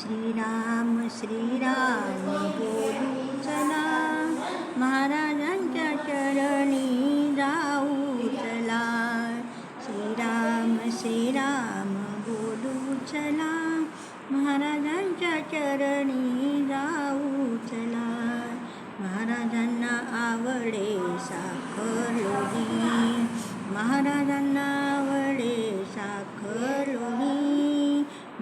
श्रीराम श्रीराम बोलू चला, महाराजांच्या चरणी जाऊ चला. श्रीराम श्रीराम बोलू चला, महाराजांच्या चरणी जाऊ चला. महाराजांना आवडे साखर लोणी, महाराजांना आवडे साखर लोणी.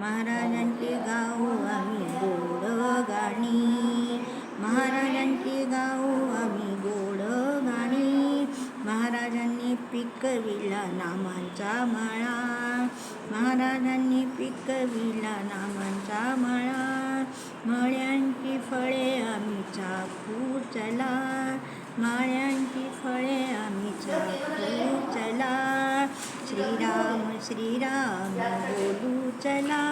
महाराजांची गाऊ आम्ही गोड गाणी, महाराजांची गाऊ आम्ही गोड गाणी. महाराजांनी पिकविला नामांचा मळा, महाराजांनी पिकविला नामांचा मळा. मळ्यांची फळे आम्ही चाखू चला, माळ्यांची फळे आम्ही चाखू चला. श्रीराम श्रीराम बोलू चला,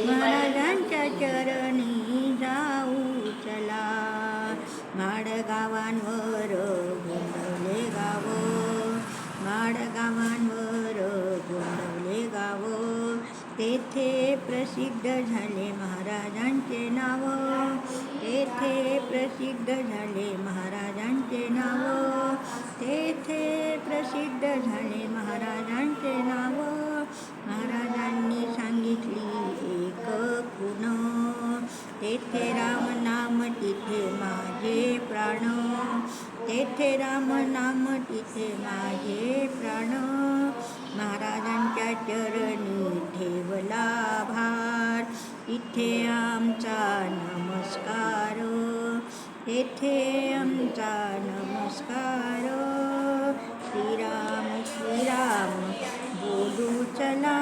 महाराजांच्या चरणी जाऊ चला. माडगावांवर गोंधळले गाव, माडगावांवर गोंधळले गाव. तेथे प्रसिद्ध झाले महाराजांचे नाव, तेथे प्रसिद्ध झाले महाराजांचे नाव, तेथे प्रसिद्ध झाले महाराजांचे नाव. महाराजांनी सांगितली एक खूण, तेथे राम नाम तिथे माझे प्राण, तेथे राम नाम तिथे माझे प्राण. महाराजांच्या चरणी ठेवला भार, इथे आमचा नमस्कार, तेथे आमचा नमस्कार. श्रीराम श्रीराम बोलू चला,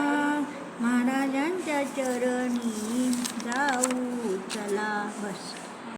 महाराजांच्या चरणी जाऊ चला. बस.